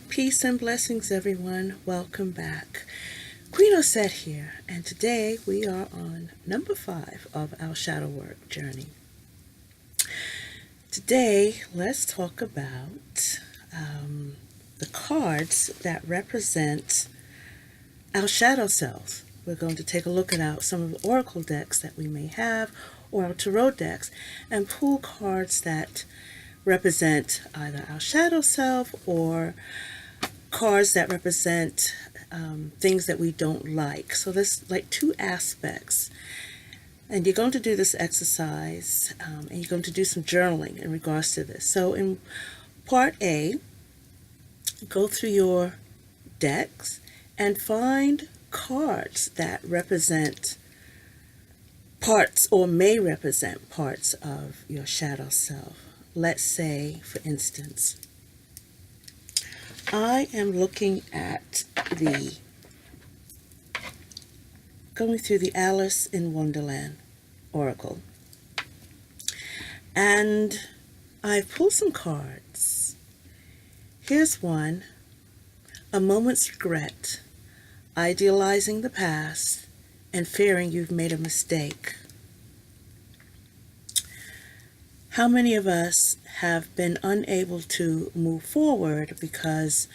Peace and blessings, everyone. Welcome back. Queen Osette here, and today we are on number 5 of our shadow work journey. Today, let's talk about the cards that represent our shadow selves. We're going to take a look at some of the oracle decks that we may have, or our tarot decks, and pull cards that represent either our shadow self or cards that represent things that we don't like. So there's like two aspects. And you're going to do this exercise and you're going to do some journaling in regards to this. So in part A, go through your decks and find cards that represent parts or may represent parts of your shadow self. Let's say, for instance, I am looking at going through the Alice in Wonderland Oracle. And I've pulled some cards. Here's one: a moment's regret, idealizing the past, and fearing you've made a mistake. How many of us have been unable to move forward because,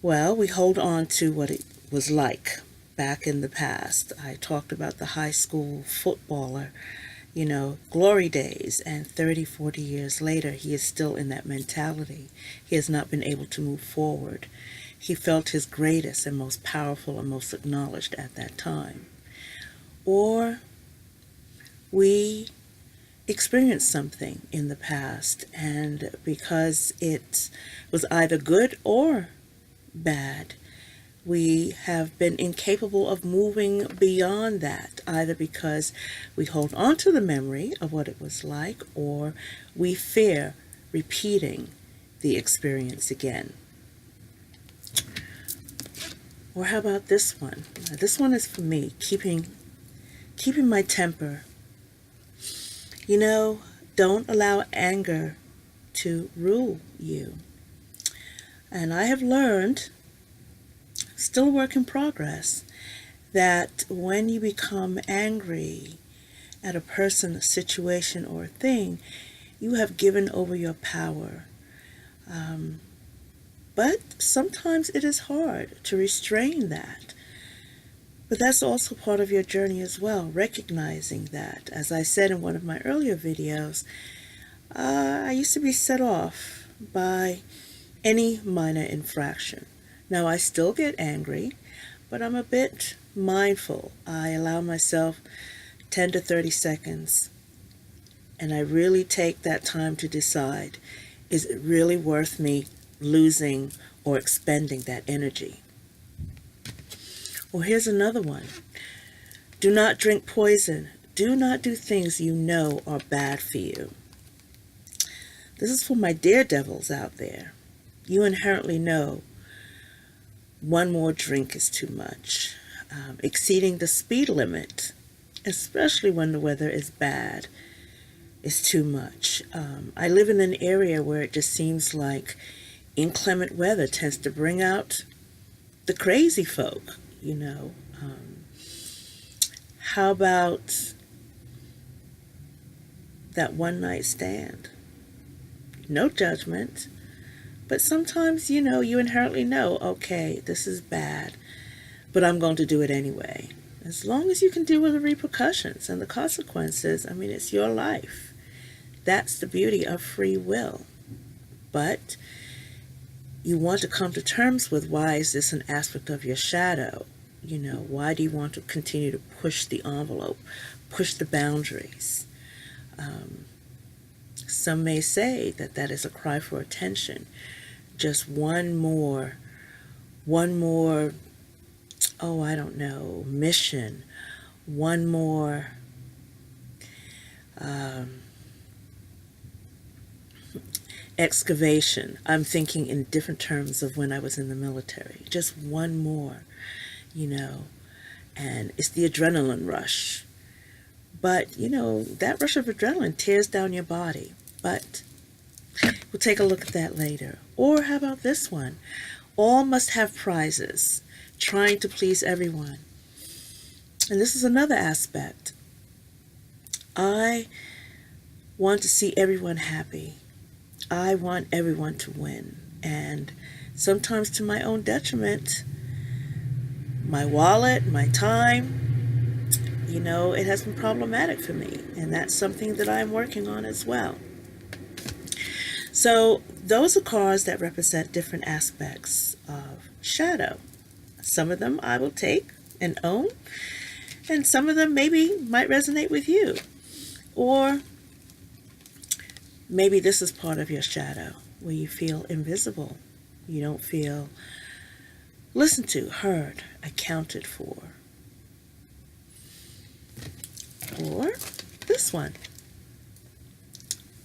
well, we hold on to what it was like back in the past? I talked about the high school footballer, glory days, and 30, 40 years later, he is still in that mentality. He has not been able to move forward. He felt his greatest and most powerful and most acknowledged at that time. Or we experienced something in the past, and because it was either good or bad, we have been incapable of moving beyond that, either because we hold on to the memory of what it was like, or we fear repeating the experience again. Or how about this one? This one is for me, keeping my temper. Don't allow anger to rule you. And I have learned, still a work in progress, that when you become angry at a person, a situation, or a thing, you have given over your power. But sometimes it is hard to restrain that. But that's also part of your journey as well, recognizing that. As I said in one of my earlier videos, I used to be set off by any minor infraction. Now, I still get angry, but I'm a bit mindful. I allow myself 10 to 30 seconds, and I really take that time to decide, is it really worth me losing or expending that energy? Well, here's another one. Do not drink poison. Do not do things you know are bad for you. This is for my daredevils out there. You inherently know one more drink is too much. Exceeding the speed limit, especially when the weather is bad, is too much. I live in an area where it just seems like inclement weather tends to bring out the crazy folk. How about that one night stand? No judgment, but sometimes, you inherently know, okay, this is bad, but I'm going to do it anyway. As long as you can deal with the repercussions and the consequences, it's your life. That's the beauty of free will. But you want to come to terms with, why is this an aspect of your shadow? Why do you want to continue to push the envelope, push the boundaries? Some may say that is a cry for attention. Just one more, mission, one more excavation. I'm thinking in different terms of when I was in the military. Just one more, and it's the adrenaline rush. But, that rush of adrenaline tears down your body. But We'll take a look at that later. Or how about this one? All must have prizes, trying to please everyone. And this is another aspect. I want to see everyone happy. I want everyone to win. And sometimes to my own detriment, my wallet, my time, it has been problematic for me. And that's something that I'm working on as well. So those are cards that represent different aspects of shadow. Some of them I will take and own, and some of them maybe might resonate with you. Or maybe this is part of your shadow, where you feel invisible. You don't feel listened to, heard, accounted for. Or this one,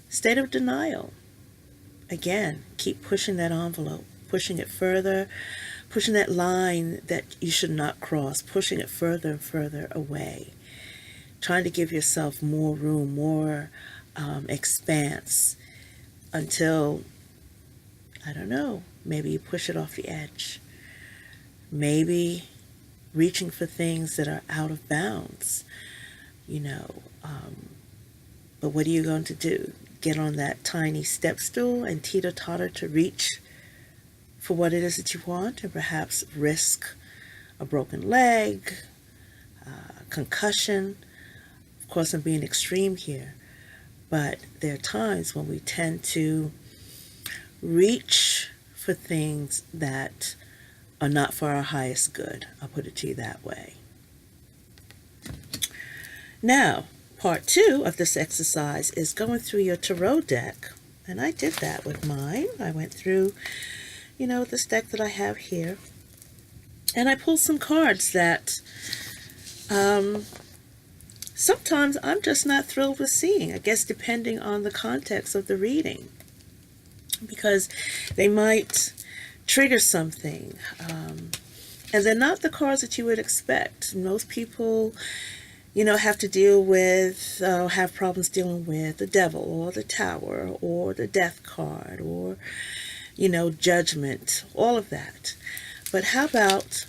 state of denial. Again, keep pushing that envelope, pushing it further, pushing that line that you should not cross, pushing it further and further away, trying to give yourself more room, more expanse until, I don't know, maybe you push it off the edge. Maybe reaching for things that are out of bounds, but what are you going to do? Get on that tiny step stool and teeter-totter to reach for what it is that you want, and perhaps risk a broken leg, concussion. Of course, I'm being extreme here, but there are times when we tend to reach for things that are not for our highest good. I'll put it to you that way. Now, part 2 of this exercise is going through your tarot deck. And I did that with mine. I went through, this deck that I have here. And I pulled some cards that sometimes I'm just not thrilled with seeing. I guess depending on the context of the reading. Because they might trigger something. And they're not the cards that you would expect. Most people have to deal with, have problems dealing with the devil or the tower or the death card or, judgment, all of that. But how about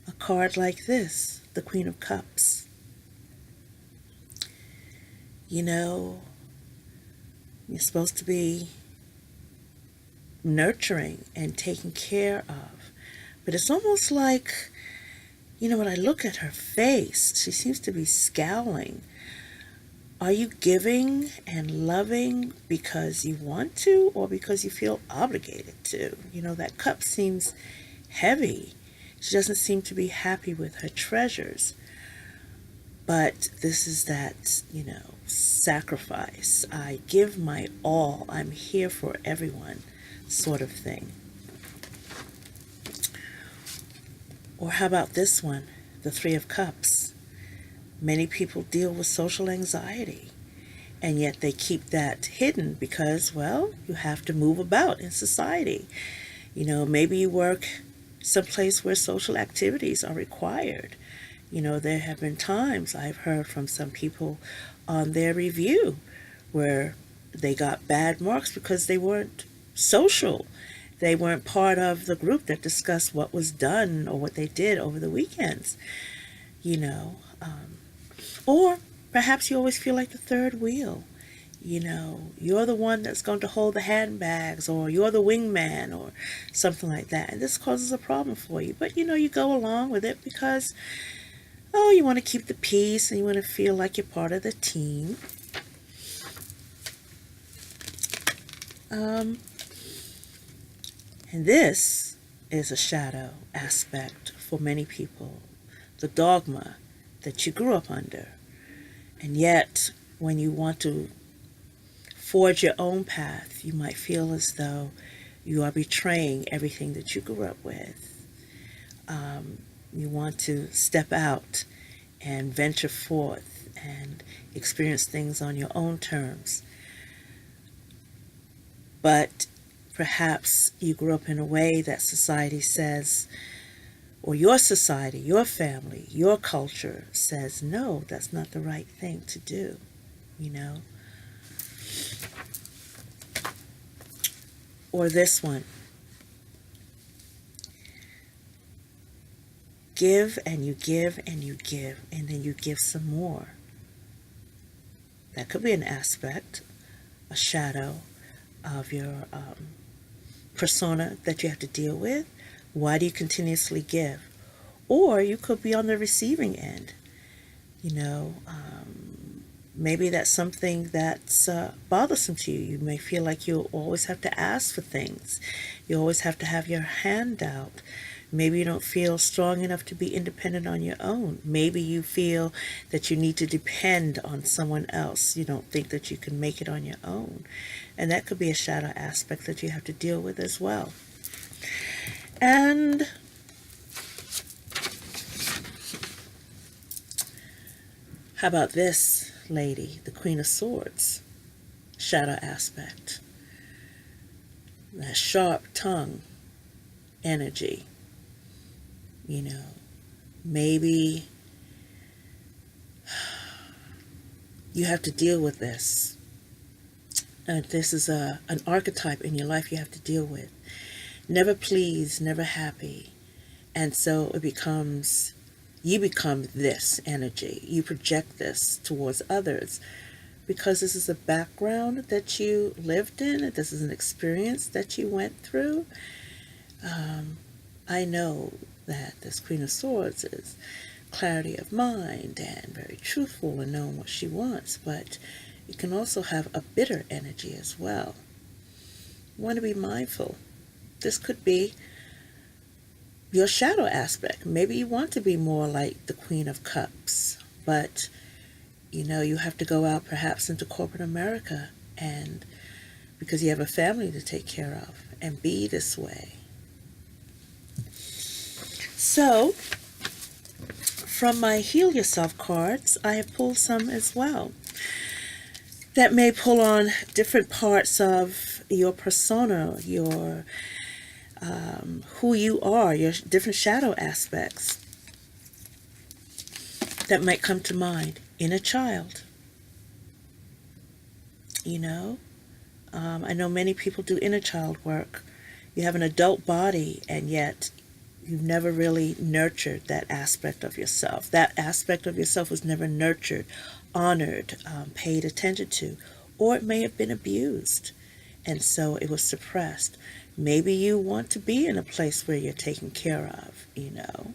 a card like this, the Queen of Cups? You're supposed to be nurturing and taking care of. But it's almost like, when I look at her face, she seems to be scowling. Are you giving and loving because you want to or because you feel obligated to? That cup seems heavy. She doesn't seem to be happy with her treasures. But this is that, sacrifice. I give my all. I'm here for everyone sort of thing. Or how about this one, the Three of Cups? Many people deal with social anxiety, and yet they keep that hidden because, you have to move about in society. Maybe you work someplace where social activities are required. There have been times I've heard from some people on their review where they got bad marks because they weren't social. They weren't part of the group that discussed what was done or what they did over the weekends, Or perhaps you always feel like the third wheel. You're the one that's going to hold the handbags, or you're the wingman or something like that. And this causes a problem for you. But, you go along with it because, you want to keep the peace and you want to feel like you're part of the team. And this is a shadow aspect for many people, the dogma that you grew up under. And yet, when you want to forge your own path, you might feel as though you are betraying everything that you grew up with. You want to step out and venture forth and experience things on your own terms. But perhaps you grew up in a way that society says, or your society, your family, your culture says, no, that's not the right thing to do, Or this one. Give and you give and you give, and then you give some more. That could be an aspect, a shadow of your persona that you have to deal with. Why do you continuously give? Or you could be on the receiving end. You know, maybe that's something that's bothersome to you. You may feel like you always have to ask for things. You always have to have your hand out. Maybe you don't feel strong enough to be independent on your own. Maybe you feel that you need to depend on someone else. You don't think that you can make it on your own. And that could be a shadow aspect that you have to deal with as well. And how about this lady, the Queen of Swords? Shadow aspect. That sharp tongue energy. You know, maybe you have to deal with this. This is an archetype in your life you have to deal with. Never pleased, never happy. And so it becomes, you become this energy. You project this towards others because this is a background that you lived in. This is an experience that you went through. I know that this Queen of Swords is clarity of mind and very truthful and knowing what she wants, but it can also have a bitter energy as well. You want to be mindful. This could be your shadow aspect. Maybe you want to be more like the Queen of Cups, but you know, you have to go out perhaps into corporate America and because you have a family to take care of and be this way. So, from my Heal Yourself cards, I have pulled some as well that may pull on different parts of your persona, your who you are, your different shadow aspects that might come to mind. Inner child. You know, I know many people do inner child work. You have an adult body and yet you've never really nurtured that aspect of yourself. That aspect of yourself was never nurtured, honored, paid attention to, or it may have been abused, and so it was suppressed. Maybe you want to be in a place where you're taken care of, you know.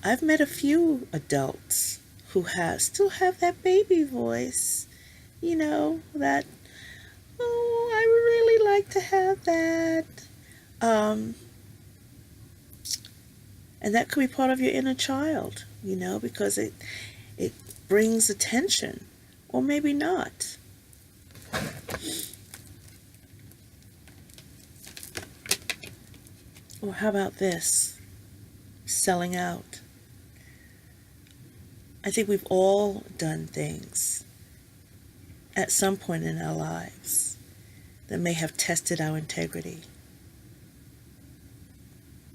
I've met a few adults who still have that baby voice, you know, that, oh, I would really like to have that. And that could be part of your inner child, you know, because it brings attention, or maybe not. Or how about this? Selling out. I think we've all done things at some point in our lives that may have tested our integrity.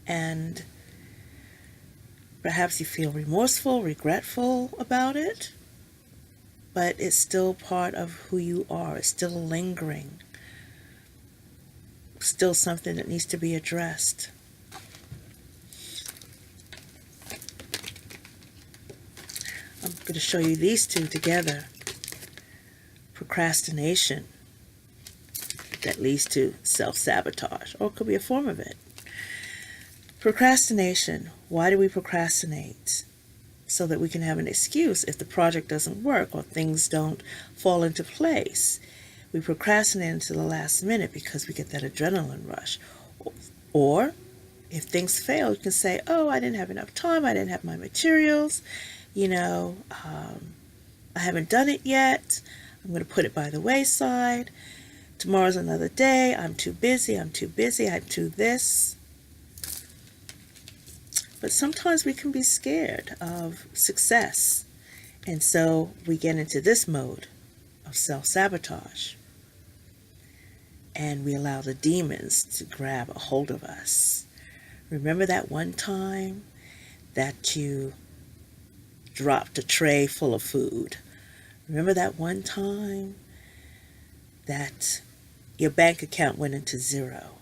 And perhaps you feel remorseful, regretful about it, but it's still part of who you are. It's still lingering. Still something that needs to be addressed. I'm going to show you these two together. Procrastination that leads to self-sabotage, or it could be a form of it. Procrastination. Why do we procrastinate? So that we can have an excuse if the project doesn't work or things don't fall into place. We procrastinate until the last minute because we get that adrenaline rush. Or if things fail, you can say, oh, I didn't have enough time, I didn't have my materials, you know, I haven't done it yet, I'm going to put it by the wayside, tomorrow's another day, I'm too busy, I'm too this. But sometimes we can be scared of success, and so we get into this mode of self-sabotage, and we allow the demons to grab a hold of us. Remember that one time that you dropped a tray full of food? Remember that one time that your bank account went into zero.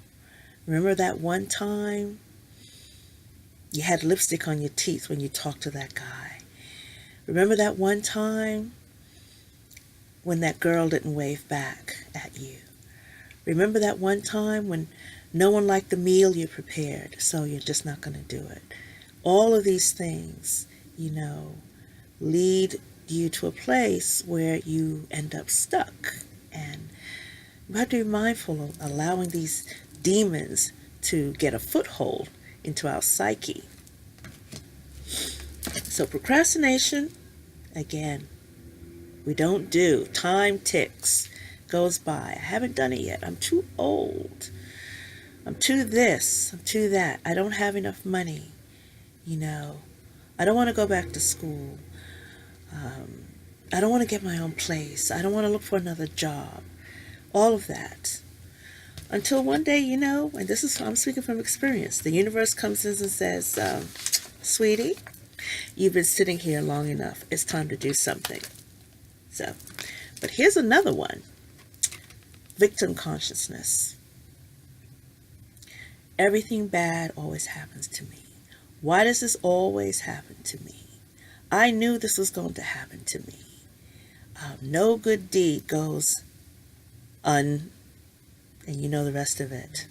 Remember that one time you had lipstick on your teeth when you talked to that guy? Remember that one time when that girl didn't wave back at you? Remember that one time when no one liked the meal you prepared, so you're just not going to do it? All of these things, lead you to a place where you end up stuck. And you have to be mindful of allowing these demons to get a foothold into our psyche. So procrastination, again, we don't do. Time ticks, goes by. I haven't done it yet. I'm too old. I'm too this. I'm too that. I don't have enough money. I don't want to go back to school. I don't want to get my own place. I don't want to look for another job. All of that. Until one day, and this is, I'm speaking from experience, the universe comes in and says, sweetie, you've been sitting here long enough. It's time to do something. So, but here's another one. Victim consciousness. Everything bad always happens to me. Why does this always happen to me? I knew this was going to happen to me. No good deed goes and you know the rest of it.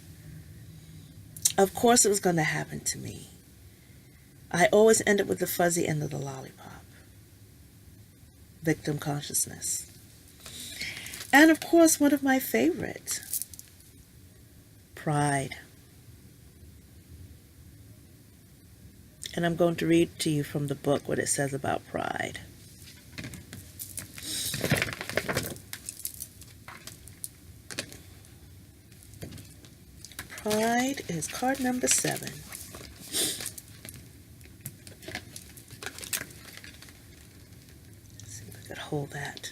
Of course it was going to happen to me. I always end up with the fuzzy end of the lollipop. Victim consciousness. And of course, one of my favorites, pride. And I'm going to read to you from the book what it says about pride. Pride is card number 7. Let's see if I could hold that.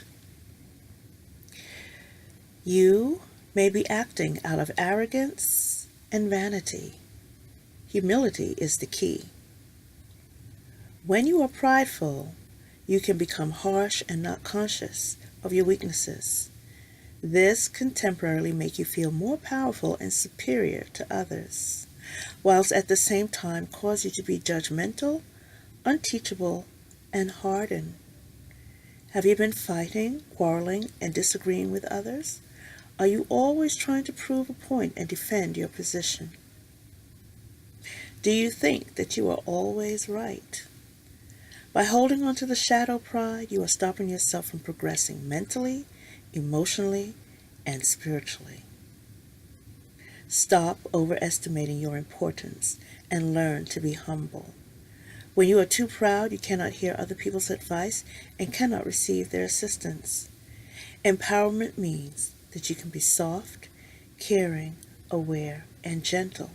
You may be acting out of arrogance and vanity. Humility is the key. When you are prideful, you can become harsh and not conscious of your weaknesses. This can temporarily make you feel more powerful and superior to others, whilst at the same time cause you to be judgmental, unteachable, and hardened. Have you been fighting, quarreling, and disagreeing with others? Are you always trying to prove a point and defend your position? Do you think that you are always right? By holding on to the shadow pride, you are stopping yourself from progressing mentally, emotionally, and spiritually. Stop overestimating your importance and learn to be humble. When you are too proud, you cannot hear other people's advice and cannot receive their assistance. Empowerment means that you can be soft, caring, aware, and gentle.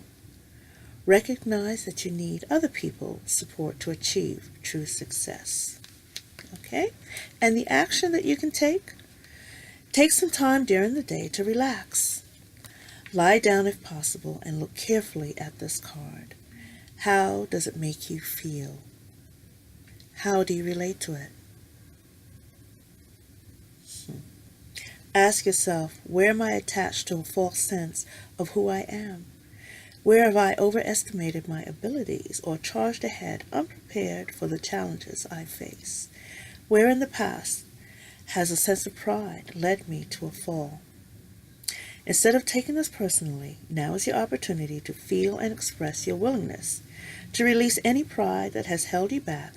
Recognize that you need other people's support to achieve true success. Okay? And the action that you can take some time during the day to relax. Lie down if possible and look carefully at this card. How does it make you feel? How do you relate to it? Ask yourself, where am I attached to a false sense of who I am? Where have I overestimated my abilities or charged ahead unprepared for the challenges I face? Where in the past has a sense of pride led me to a fall? Instead of taking this personally, now is your opportunity to feel and express your willingness to release any pride that has held you back,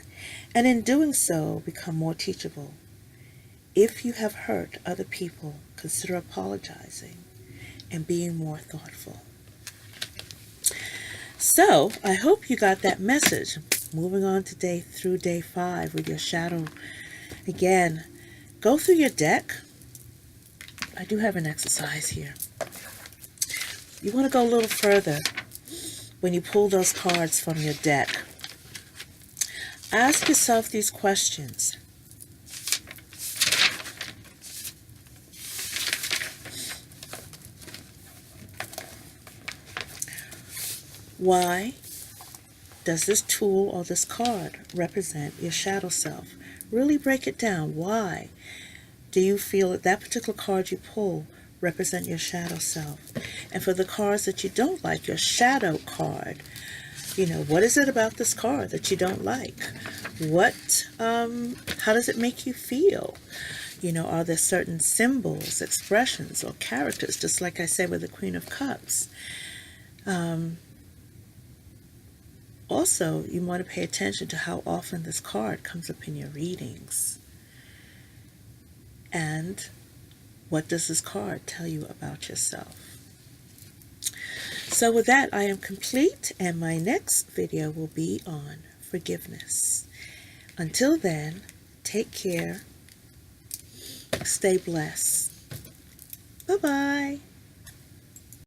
and in doing so, become more teachable. If you have hurt other people, consider apologizing and being more thoughtful. So, I hope you got that message. Moving on to day 5 with your shadow. Again, go through your deck. I do have an exercise here. You want to go a little further when you pull those cards from your deck. Ask yourself these questions. Why does this tool or this card represent your shadow self? Really break it down. Why do you feel that that particular card you pull represent your shadow self. And for the cards that you don't like, your shadow card, what is it about this card that you don't like? How does it make you feel? Are there certain symbols, expressions, or characters, just like I said with the Queen of Cups? Also, you want to pay attention to how often this card comes up in your readings. And what does this card tell you about yourself? So with that, I am complete, and my next video will be on forgiveness. Until then, take care. Stay blessed. Bye-bye.